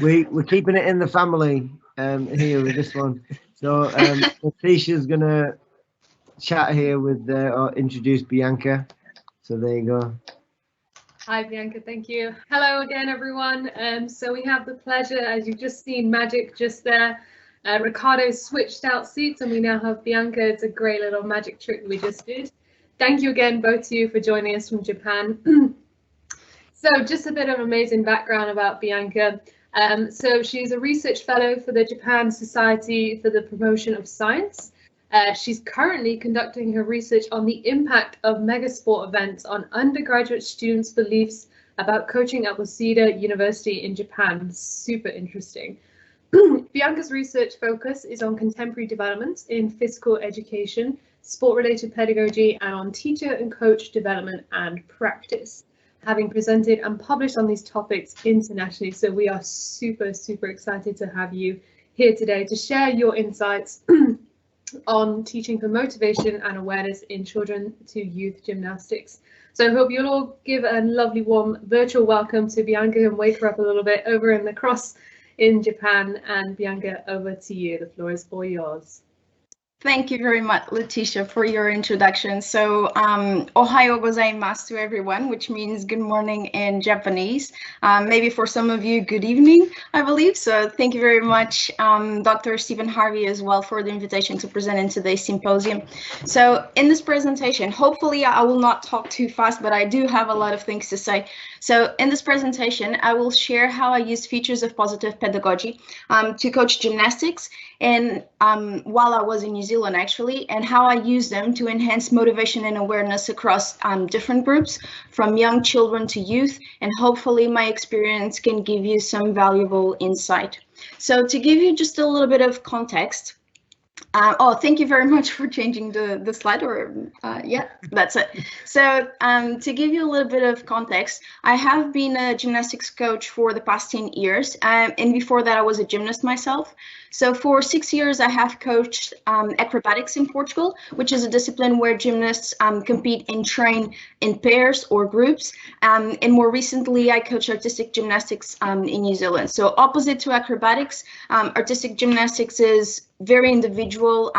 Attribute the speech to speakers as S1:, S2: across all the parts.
S1: we're keeping it in the family here with this one. So Letitia's gonna chat here with or introduce Bianca. So there you go.
S2: Hi, Bianca. Thank you. Hello again, everyone. So we have the pleasure, as you've just seen, magic just there. Ricardo switched out seats, and we now have Bianca. It's a great little magic trick we just did. Thank you again, both of you, for joining us from Japan. So just a bit of amazing background about Bianca. So she's a research fellow for the Japan Society for the Promotion of Science. She's currently conducting her research on the impact of megasport events on undergraduate students' beliefs about coaching at Waseda University in Japan. Super interesting. Bianca's research focus is on contemporary developments in physical education, sport-related pedagogy, and on teacher and coach development and practice, having presented and published on these topics internationally. So we are super, super excited to have you here today to share your insights on teaching for motivation and awareness in children to youth gymnastics. So I hope you'll all give a lovely warm virtual welcome to Bianca and wake her up a little bit over in the cross in Japan. And Bianca, over to you. The floor is all yours.
S3: Thank you very much, Letitia, for your introduction. So, Ohayo gozaimasu to everyone, which means good morning in Japanese. Maybe for some of you, good evening, I believe. So thank you very much, Dr. Stephen Harvey, as well, for the invitation to present in today's symposium. So in this presentation, hopefully I will not talk too fast, but I do have a lot of things to say. So in this presentation, I will share how I use features of positive pedagogy to coach gymnastics, and while I was in New Zealand, actually, and how I use them to enhance motivation and awareness across different groups, from young children to youth, and hopefully my experience can give you some valuable insight. So to give you just a little bit of context, oh, thank you very much for changing the slide, or yeah, that's it. So to give you a little bit of context, I have been a gymnastics coach for the past 10 years, and before that I was a gymnast myself. So for 6 years I have coached acrobatics in Portugal, which is a discipline where gymnasts compete and train in pairs or groups. And more recently I coach artistic gymnastics in New Zealand. So opposite to acrobatics, artistic gymnastics is very individual,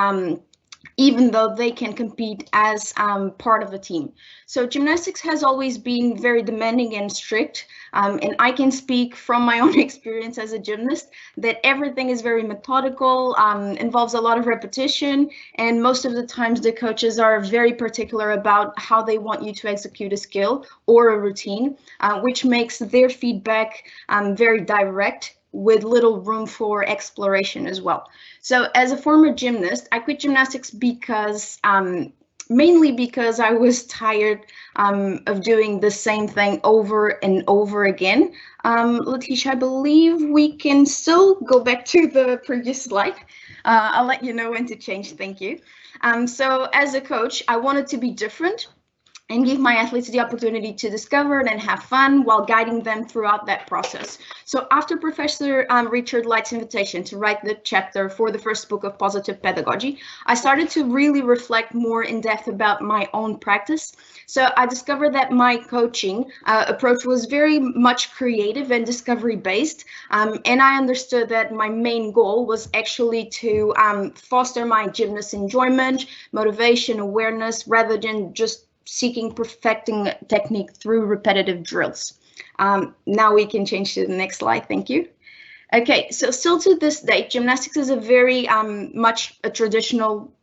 S3: even though they can compete as part of a team. So gymnastics has always been very demanding and strict, and I can speak from my own experience as a gymnast that everything is very methodical, involves a lot of repetition, and most of the times the coaches are very particular about how they want you to execute a skill or a routine, which makes their feedback very direct, with little room for exploration as well. So as a former gymnast, I quit gymnastics because mainly because I was tired of doing the same thing over and over again. Letitia, I believe we can still go back to the previous slide. I'll let you know when to change, thank you. So as a coach, I wanted to be different and give my athletes the opportunity to discover and have fun while guiding them throughout that process. So after Professor Richard Light's invitation to write the chapter for the first book of Positive Pedagogy, I started to really reflect more in depth about my own practice. So I discovered that my coaching approach was very much creative and discovery based, and I understood that my main goal was actually to foster my gymnast enjoyment, motivation, awareness, rather than just seeking perfecting technique through repetitive drills. Now we can change to the next slide, thank you. Okay, so still to this day, gymnastics is a very much a traditional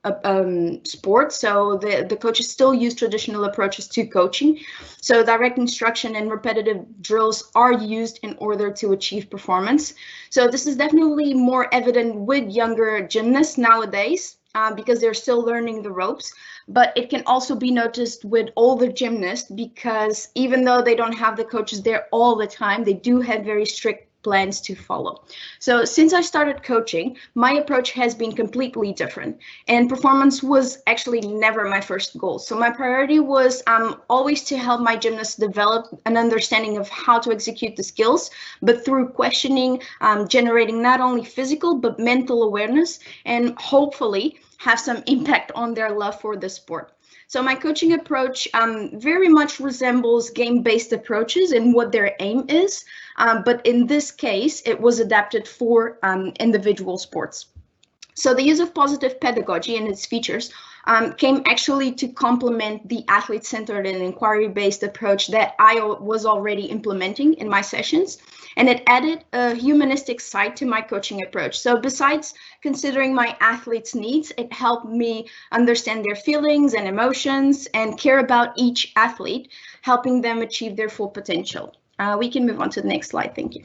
S3: sport. So the coaches still use traditional approaches to coaching. So direct instruction and repetitive drills are used in order to achieve performance. So this is definitely more evident with younger gymnasts nowadays, because they're still learning the ropes, but it can also be noticed with older gymnasts because even though they don't have the coaches there all the time, they do have very strict plans to follow. So since I started coaching, my approach has been completely different, and performance was actually never my first goal. So my priority was always to help my gymnasts develop an understanding of how to execute the skills, but through questioning, generating not only physical but mental awareness, and hopefully have some impact on their love for the sport. So my coaching approach very much resembles game-based approaches in what their aim is, but in this case, it was adapted for individual sports. So the use of positive pedagogy and its features came actually to complement the athlete-centered and inquiry-based approach that I was already implementing in my sessions. And it added a humanistic side to my coaching approach. So besides considering my athletes' needs, it helped me understand their feelings and emotions and care about each athlete, helping them achieve their full potential. We can move on to the next slide. Thank you.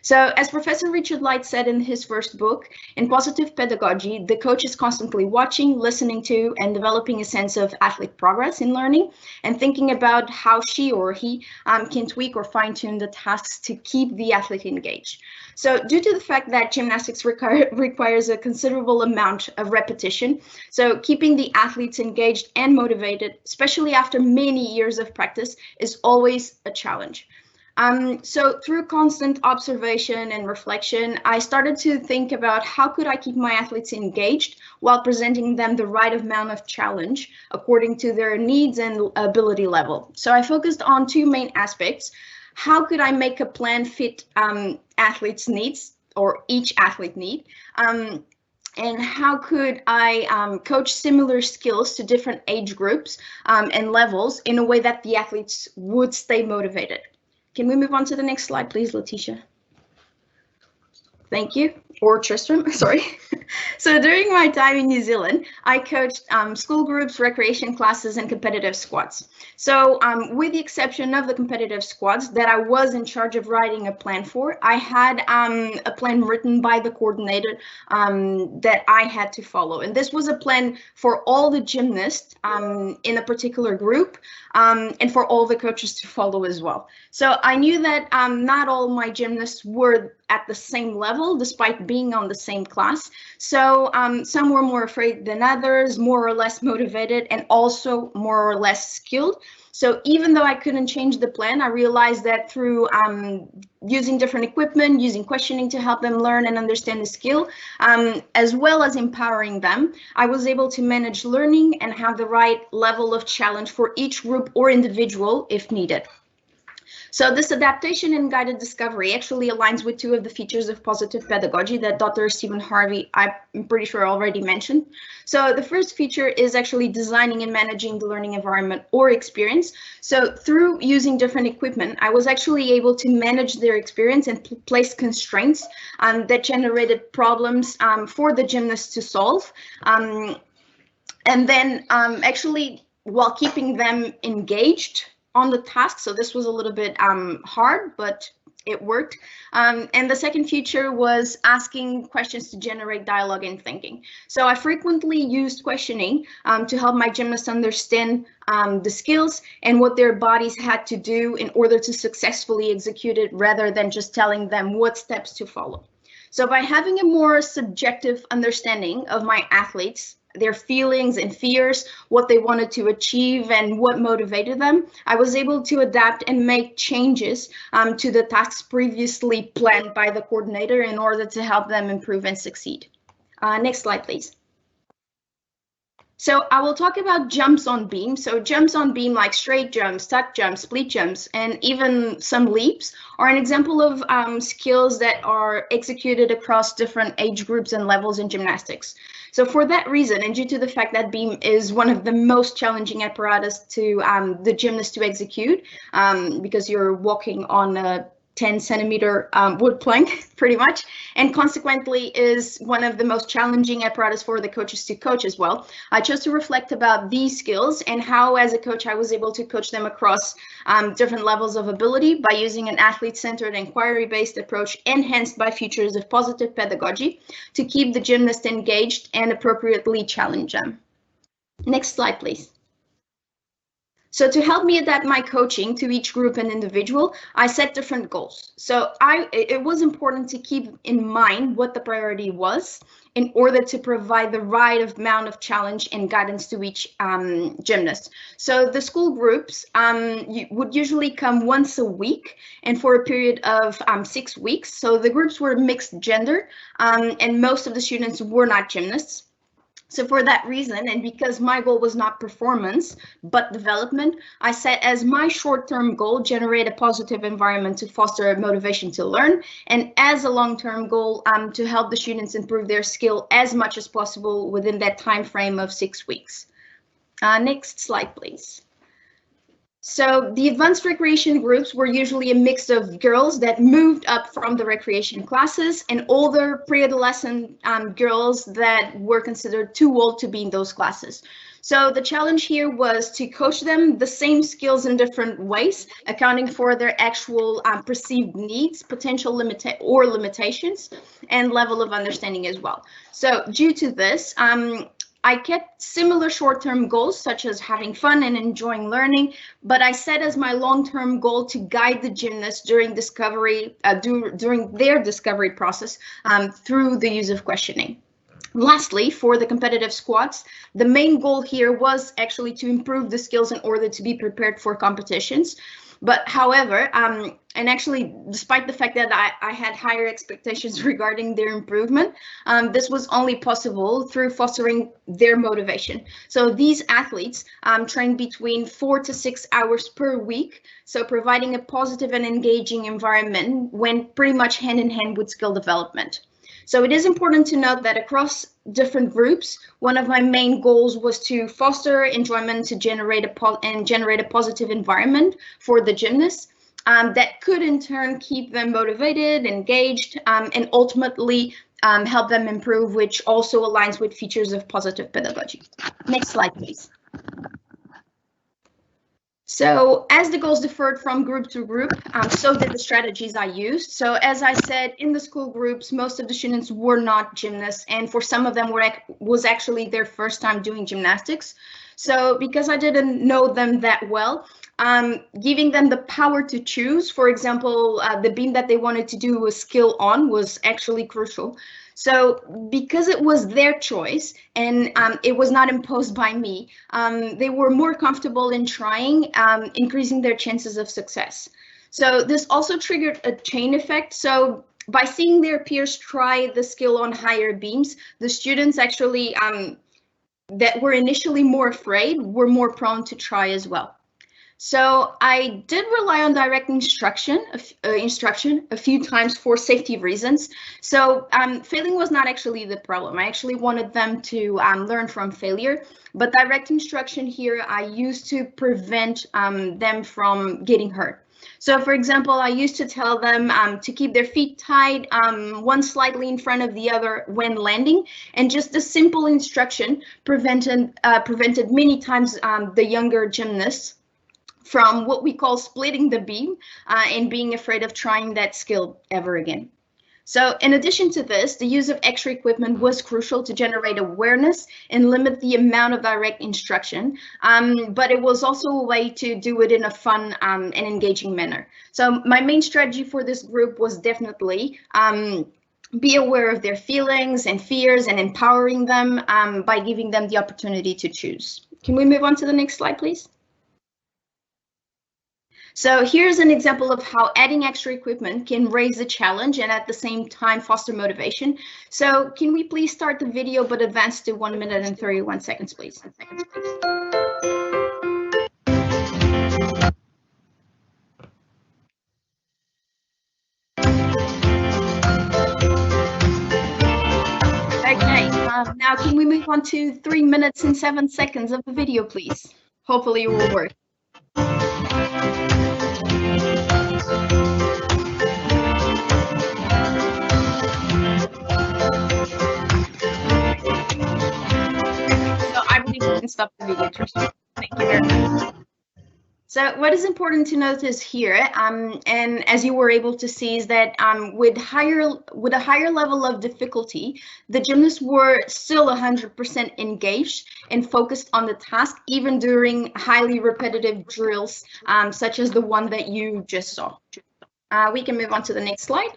S3: So as Professor Richard Light said in his first book, in Positive Pedagogy, the coach is constantly watching, listening to, and developing a sense of athlete progress in learning and thinking about how she or he can tweak or fine-tune the tasks to keep the athlete engaged. So due to the fact that gymnastics requires a considerable amount of repetition, so keeping the athletes engaged and motivated, especially after many years of practice, is always a challenge. So through constant observation and reflection, I started to think about how could I keep my athletes engaged while presenting them the right amount of challenge according to their needs and ability level. So I focused on two main aspects. How could I make a plan fit athletes' needs or each athlete need? And how could I coach similar skills to different age groups and levels in a way that the athletes would stay motivated? Can we move on to the next slide, please, Letitia? Thank you. Or Tristram, sorry. So during my time in New Zealand, I coached school groups, recreation classes, and competitive squads. So with the exception of the competitive squads that I was in charge of writing a plan for, I had a plan written by the coordinator that I had to follow. And this was a plan for all the gymnasts in a particular group and for all the coaches to follow as well. So I knew that not all my gymnasts were at the same level, despite being on the same class. So some were more afraid than others, more or less motivated, and also more or less skilled. So even though I couldn't change the plan, I realized that through using different equipment, using questioning to help them learn and understand the skill, as well as empowering them, I was able to manage learning and have the right level of challenge for each group or individual if needed. So this adaptation and guided discovery actually aligns with two of the features of positive pedagogy that Dr. Stephen Harvey, I'm pretty sure, already mentioned. So the first feature is actually designing and managing the learning environment or experience. So through using different equipment, I was actually able to manage their experience and place constraints that generated problems for the gymnasts to solve. And then actually, while keeping them engaged on the task. So this was a little bit hard, but it worked. And the second feature was asking questions to generate dialogue and thinking. So I frequently used questioning to help my gymnasts understand the skills and what their bodies had to do in order to successfully execute it, rather than just telling them what steps to follow. So by having a more subjective understanding of my athletes, their feelings and fears, what they wanted to achieve and what motivated them, I was able to adapt and make changes to the tasks previously planned by the coordinator in order to help them improve and succeed. Next slide, please. So I will talk about jumps on beam. So jumps on beam like straight jumps, tuck jumps, split jumps, and even some leaps are an example of skills that are executed across different age groups and levels in gymnastics. So for that reason, and due to the fact that beam is one of the most challenging apparatus to the gymnast to execute, because you're walking on a 10-centimeter wood plank, pretty much, and consequently is one of the most challenging apparatus for the coaches to coach as well. I chose to reflect about these skills and how, as a coach, I was able to coach them across different levels of ability by using an athlete-centered, inquiry-based approach enhanced by features of positive pedagogy to keep the gymnast engaged and appropriately challenge them. Next slide, please. So to help me adapt my coaching to each group and individual, I set different goals. So it was important to keep in mind what the priority was in order to provide the right amount of challenge and guidance to each gymnast. So the school groups would usually come once a week and for a period of 6 weeks. So the groups were mixed gender and most of the students were not gymnasts. So for that reason, and because my goal was not performance, but development, I set as my short-term goal, generate a positive environment to foster motivation to learn, and as a long-term goal, to help the students improve their skill as much as possible within that time frame of 6 weeks. Next slide, please. So the advanced recreation groups were usually a mix of girls that moved up from the recreation classes and older pre-adolescent girls that were considered too old to be in those classes. So the challenge here was to coach them the same skills in different ways, accounting for their actual perceived needs, potential limitations, and level of understanding as well. So due to this, I kept similar short-term goals, such as having fun and enjoying learning, but I set as my long-term goal to guide the gymnasts during during their discovery process through the use of questioning. Lastly, for the competitive squads, the main goal here was actually to improve the skills in order to be prepared for competitions. But however, and actually, despite the fact that I had higher expectations regarding their improvement, this was only possible through fostering their motivation. So these athletes trained between 4 to 6 hours per week. So providing a positive and engaging environment went pretty much hand in hand with skill development. So it is important to note that across different groups, one of my main goals was to foster enjoyment to generate a positive environment for the gymnasts that could in turn keep them motivated, engaged, and ultimately help them improve, which also aligns with features of positive pedagogy. Next slide, please. So as the goals differed from group to group, so did the strategies I used. So as I said, in the school groups, most of the students were not gymnasts, and for some of them was actually their first time doing gymnastics. So because I didn't know them that well, giving them the power to choose, for example, the beam that they wanted to do a skill on was actually crucial. So because it was their choice and it was not imposed by me, they were more comfortable in trying, increasing their chances of success. So this also triggered a chain effect. So by seeing their peers try the skill on higher beams, the students actually that were initially more afraid were more prone to try as well. So I did rely on direct instruction a few times for safety reasons. So failing was not actually the problem. I actually wanted them to learn from failure, but direct instruction here I used to prevent them from getting hurt. So for example, I used to tell them to keep their feet tied, one slightly in front of the other when landing, and just a simple instruction prevented many times the younger gymnasts from what we call splitting the beam and being afraid of trying that skill ever again. So in addition to this, the use of extra equipment was crucial to generate awareness and limit the amount of direct instruction, but it was also a way to do it in a fun and engaging manner. So my main strategy for this group was definitely be aware of their feelings and fears and empowering them by giving them the opportunity to choose. Can we move on to the next slide, please? So here's an example of how adding extra equipment can raise the challenge and at the same time foster motivation. So can we please start the video but advance to 1 minute and 31 seconds, please? Okay, now can we move on to 3 minutes and 7 seconds of the video, please? Hopefully it will work. Stop the video, Tristan. Thank you very much. So what is important to notice here, and as you were able to see, is that with a higher level of difficulty, the gymnasts were still 100% engaged and focused on the task, even during highly repetitive drills, such as the one that you just saw. We can move on to the next slide.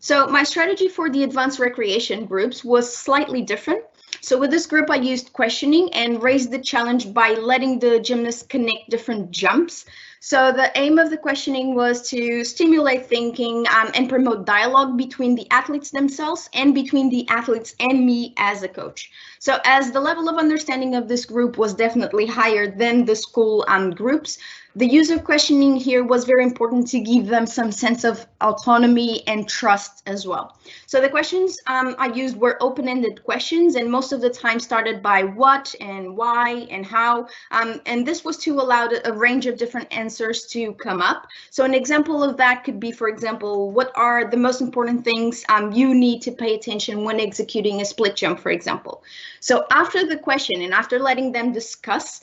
S3: So my strategy for the advanced recreation groups was slightly different. So with this group, I used questioning and raised the challenge by letting the gymnasts connect different jumps. So the aim of the questioning was to stimulate thinking and promote dialogue between the athletes themselves and between the athletes and me as a coach. So as the level of understanding of this group was definitely higher than the school groups, the use of questioning here was very important to give them some sense of autonomy and trust as well. So the questions I used were open-ended questions, and most of the time started by what and why and how. And this was to allow a range of different answers to come up. So an example of that could be, for example, what are the most important things you need to pay attention when executing a split jump, for example. So after the question and after letting them discuss,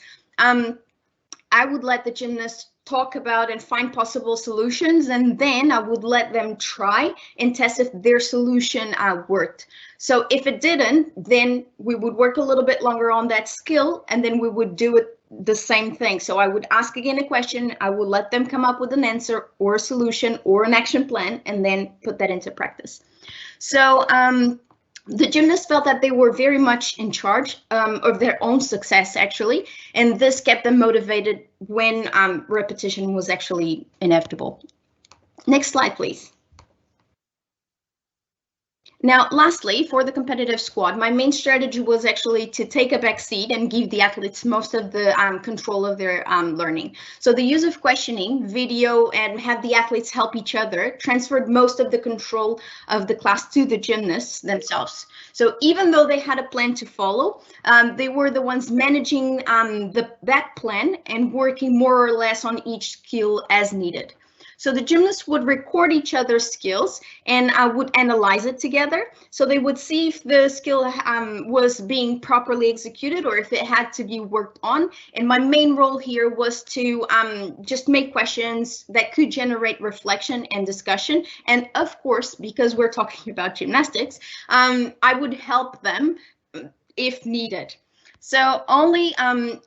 S3: I would let the gymnasts talk about and find possible solutions, and then I would let them try and test if their solution worked. So if it didn't, then we would work a little bit longer on that skill, and then we would do it the same thing. So I would ask again a question, I would let them come up with an answer or a solution or an action plan, and then put that into practice. So the gymnasts felt that they were very much in charge of their own success, actually, and this kept them motivated when repetition was actually inevitable. Next slide, please. Now, lastly, for the competitive squad, my main strategy was actually to take a back seat and give the athletes most of the control of their learning. So the use of questioning, video, and have the athletes help each other transferred most of the control of the class to the gymnasts themselves. So even though they had a plan to follow, they were the ones managing that plan and working more or less on each skill as needed. So the gymnasts would record each other's skills and would analyze it together. So they would see if the skill was being properly executed or if it had to be worked on. And my main role here was to just make questions that could generate reflection and discussion. And of course, because we're talking about gymnastics, I would help them if needed. So only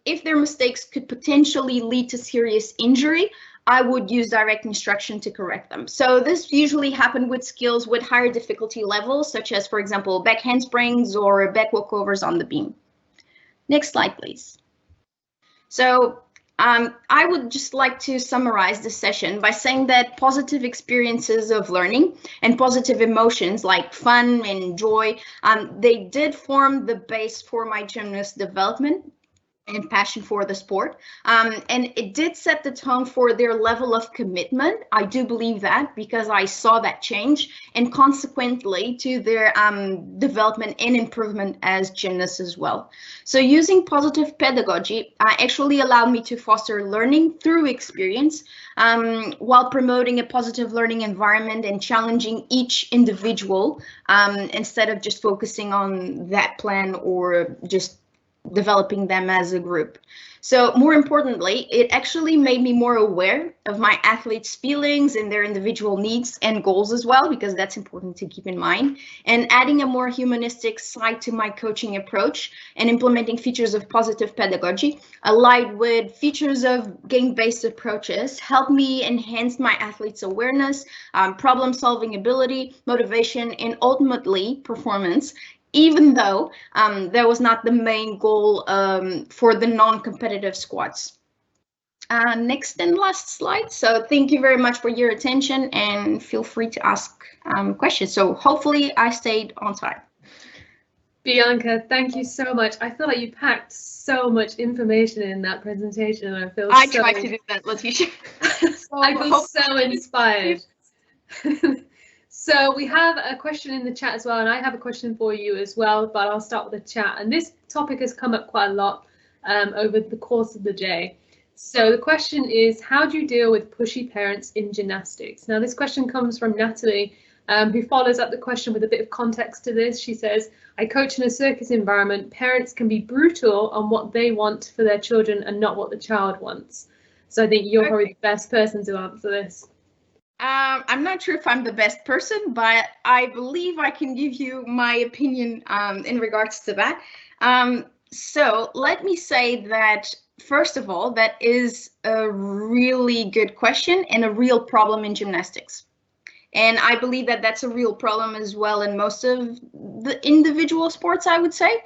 S3: if their mistakes could potentially lead to serious injury, I would use direct instruction to correct them. So this usually happened with skills with higher difficulty levels, such as, for example, back handsprings or back walkovers on the beam. Next slide, please. So I would just like to summarize this session by saying that positive experiences of learning and positive emotions like fun and joy, they did form the base for my gymnast development and passion for the sport, and it did set the tone for their level of commitment. I do believe that because I saw that change, and consequently to their development and improvement as gymnasts as well. So using positive pedagogy actually allowed me to foster learning through experience while promoting a positive learning environment and challenging each individual instead of just focusing on that plan or just developing them as a group. So more importantly, it actually made me more aware of my athletes' feelings and their individual needs and goals as well, because that's important to keep in mind. And adding a more humanistic side to my coaching approach and implementing features of positive pedagogy, allied with features of game-based approaches, helped me enhance my athletes' awareness, problem-solving ability, motivation, and ultimately performance, even though that was not the main goal for the non-competitive squads. Next and last slide. So thank you very much for your attention and feel free to ask questions. So hopefully I stayed on time.
S2: Bianca, thank you so much. I feel like you packed so much information in that presentation, and
S3: I tried to do that, Letitia.
S2: I feel so inspired. So we have a question in the chat as well, and I have a question for you as well, but I'll start with the chat. And this topic has come up quite a lot over the course of the day. So the question is, how do you deal with pushy parents in gymnastics? Now, this question comes from Natalie, who follows up the question with a bit of context to this. She says, I coach in a circus environment. Parents can be brutal on what they want for their children and not what the child wants. So I think you're probably the best person to answer this.
S3: I'm not sure if I'm the best person, but I believe I can give you my opinion in regards to that. So let me say that, first of all, that is a really good question and a real problem in gymnastics. And I believe that that's a real problem as well in most of the individual sports, I would say,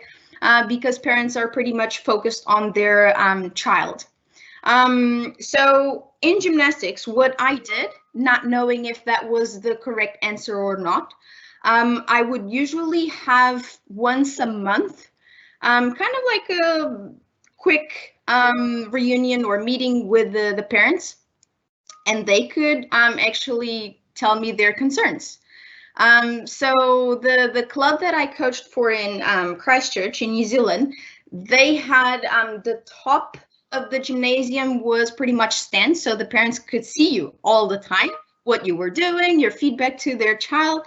S3: because parents are pretty much focused on their child. So in gymnastics, what I did, not knowing if that was the correct answer or not, I would usually have once a month, kind of like a quick reunion or meeting with the parents, and they could actually tell me their concerns. So the club that I coached for in Christchurch in New Zealand, they had the top of the gymnasium was pretty much stand, so the parents could see you all the time, what you were doing, your feedback to their child,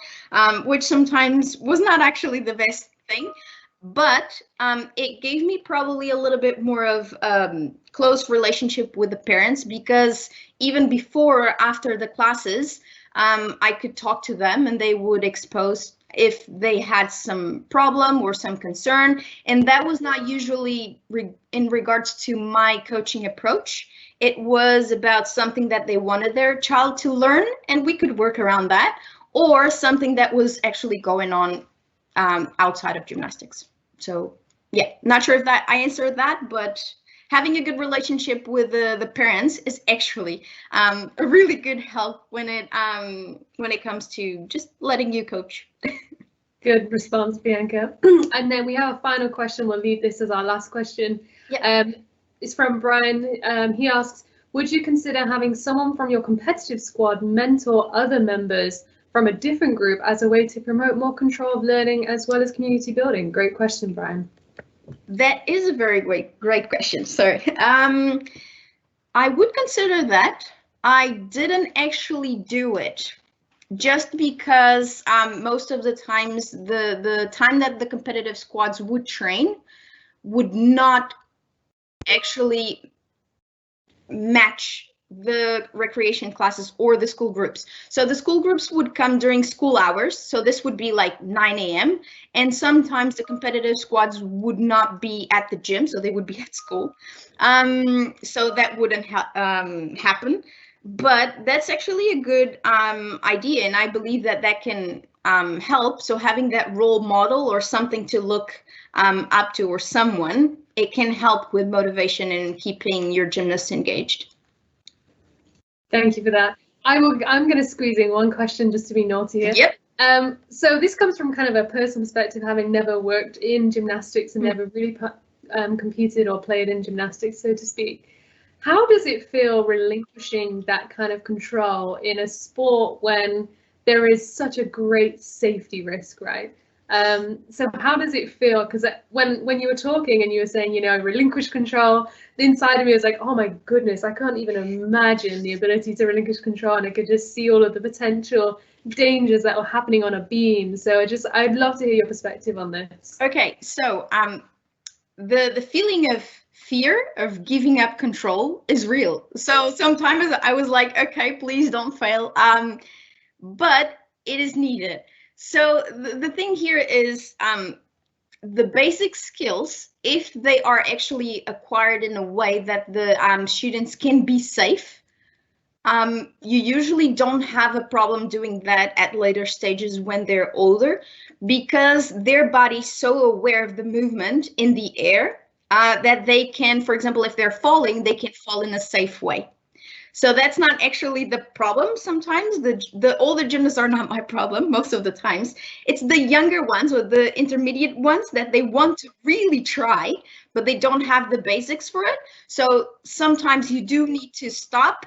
S3: which sometimes was not actually the best thing, but it gave me probably a little bit more of close relationship with the parents, because even before or after the classes, I could talk to them and they would expose if they had some problem or some concern. And that was not usually in regards to my coaching approach. It was about something that they wanted their child to learn, and we could work around that, or something that was actually going on outside of gymnastics. So yeah, not sure if that I answered that, but having a good relationship with the parents is actually a really good help when it comes to just letting you coach.
S2: Good response, Bianca. And then we have a final question. We'll leave this as our last question.
S3: Yep.
S2: It's from Brian. He asks, would you consider having someone from your competitive squad mentor other members from a different group as a way to promote more control of learning as well as community building? Great question, Brian.
S3: That is a very great question. Sorry. I would consider that. I didn't actually do it just because most of the times the time that the competitive squads would train would not actually match the recreation classes or the school groups. So the school groups would come during school hours. So this would be like 9 a.m. And sometimes the competitive squads would not be at the gym, so they would be at school. So that wouldn't happen. But that's actually a good idea, and I believe that that can help. So having that role model or something to look up to, or someone, it can help with motivation and keeping your gymnasts engaged.
S2: Thank you for that. I'm going to squeeze in one question just to be naughty here.
S3: Yep.
S2: So this comes from kind of a personal perspective, having never worked in gymnastics and never really competed or played in gymnastics, so to speak. How does it feel relinquishing that kind of control in a sport when there is such a great safety risk, right? So how does it feel? Because when you were talking and you were saying, you know, relinquish control, the inside of me was like, oh my goodness, I can't even imagine the ability to relinquish control, and I could just see all of the potential dangers that were happening on a beam. So I'd love to hear your perspective on this. Okay, so
S3: the feeling of fear of giving up control is real. So sometimes I was like, okay, please don't fail. But it is needed. So the thing here is the basic skills, if they are actually acquired in a way that the students can be safe, you usually don't have a problem doing that at later stages when they're older, because their body's so aware of the movement in the air that they can, for example, if they're falling, they can fall in a safe way. So that's not actually the problem. Sometimes the older gymnasts are not my problem. Most of the times it's the younger ones or the intermediate ones that they want to really try, but they don't have the basics for it. So sometimes you do need to stop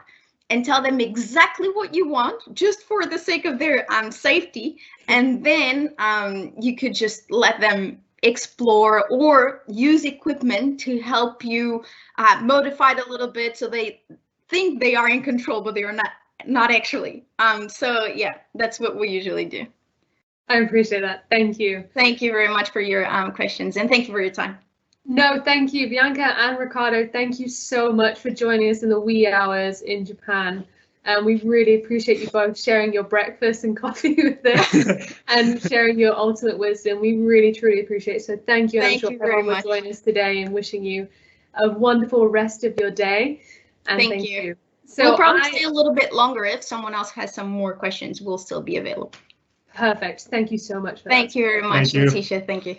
S3: and tell them exactly what you want, just for the sake of their safety. And then you could just let them explore or use equipment to help you modify it a little bit, so they think they are in control, but they are not actually. So yeah, that's what we usually do.
S2: I appreciate that. Thank you.
S3: Thank you very much for your questions, and thank you for your time.
S2: No, thank you, Bianca and Ricardo. Thank you so much for joining us in the wee hours in Japan. We really appreciate you both sharing your breakfast and coffee with us and sharing your ultimate wisdom. We really, truly appreciate it. So thank you.
S3: Thank you very much
S2: for joining us today, and wishing you a wonderful rest of your day. And thank you. So
S3: we'll probably stay a little bit longer. If someone else has some more questions, we'll still be available.
S2: Perfect. Thank you so much for that.
S3: Thank you very much, Letitia. Thank you.